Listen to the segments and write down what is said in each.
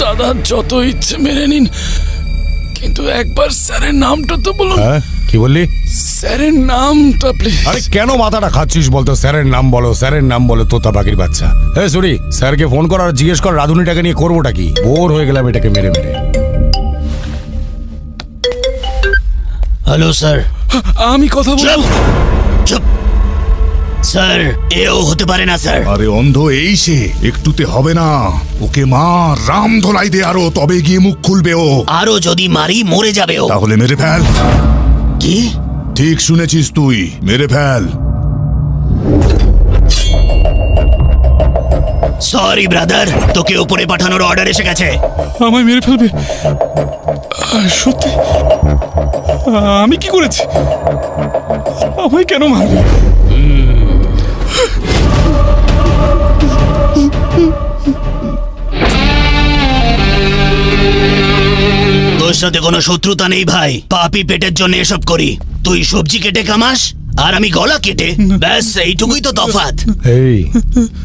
দাদা যত ইচ্ছে মেনে নিন, কিন্তু একবার স্যারের নামটা তো বলুন। হ্যাঁ, কি বললি? স্যারের নামটা প্লিজ। আরে কেন মাথাটা খাচ্ছিস বলতো? স্যারের নাম বলো, স্যারের নাম বলো, তোতা পাখির বাচ্চা। এ সরি, স্যারকে ফোন কর আর জিজ্ঞেস কর রাধুনিটাকে নিয়ে করবোটা কি। বোর হয়ে গেলাম এটাকে মেরে মেরে। Hello sir. আমি কথা বলবো। চুপ স্যার, এও হতে পারে না স্যার। আরে অন্ধ এই সে, একটুতে হবে না। ওকে মার, রাম ধলাই দে আরো, তবে গিয়ে মুখ খুলবে ও। আরো যদি মারি মরে যাবে ও। তাহলে মেরে ফেল। কি? ঠিক শুনেছিস তুই, মেরে ফেল। সরি ব্রাদার, তোকে উপরে পাঠানোর অর্ডার এসে গেছে। আমায় মেরে ফেলবে? সত্যি? আমি কি করেছি? আমায় কেন মারবে? তোর সাথে কোনো শত্রুতা নেই ভাই, পাপি পেটের জন্য এসব করি। তুই সবজি কেটে কামাস আর আমি গলা কেটে, ব্যাস এইটুকুই তো তফাৎ। এই,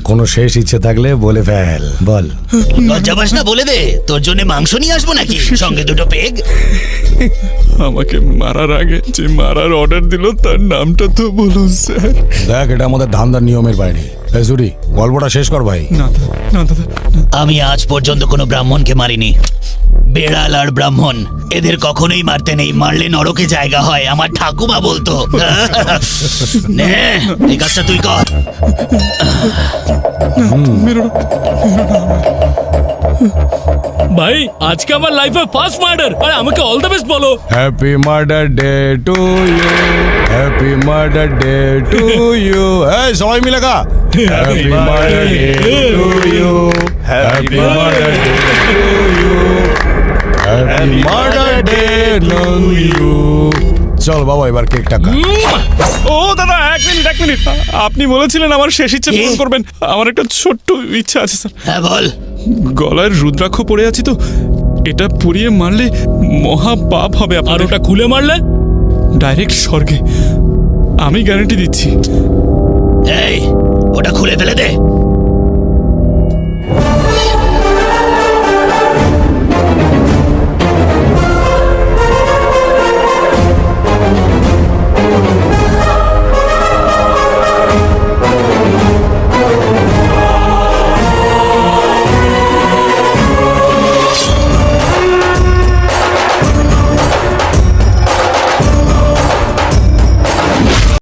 কোনো শেষ ইচ্ছে থাকলে বলে ফেল, বল। লজ্জা পাস না? বলে দে, তোর জন্য মাংস নিয়ে আসবো নাকি সঙ্গে দুটো পেগ? আমাকে মারার আগে যে মারার অর্ডার দিল তার নামটা তো বলুন স্যার। দেখ, এটা আমাদের ধান্দার নিয়মের বাইরে। এ সরি, গল্পটা শেষ কর ভাই। না না দাদা, আমি আজ পর্যন্ত কোনো ব্রাহ্মণকে মারিনি। বেড়াল আর ব্রাহ্মণ এদের কখনোই মারতে নেই, মারলে নরকে জায়গা হয়, আমার ঠাকুমা বলতো। নে, এই কাজটা তুই কর। ভাই আজকে আমার লাইফে ফার্স্ট মার্ডার, আর আমাকে অল দ্য বেস্ট বলো। Happy murder day to you, happy murder day to you. এই সবাই মিলে গা। Happy murder day to you, happy murder day to you, happy murder day to you. চল বাবা, এবার কেকটা খা। ও দাদা, এক মিনিট। আপনি বলেছিলেন আমার শেষ ইচ্ছে পূরণ করবেন। আমার একটা ছোট্ট ইচ্ছা আছে স্যার। হ্যাঁ বল। গলায় রুদ্রাক্ষ পড়ে আছি তো, এটা পরিয়ে মারলে মহা পাপ হবে। আর ওটা খুলে মারলে ডাইরেক্ট স্বর্গে, আমি গ্যারান্টি দিচ্ছি। এই, ওটা খুলে ফেলে দে।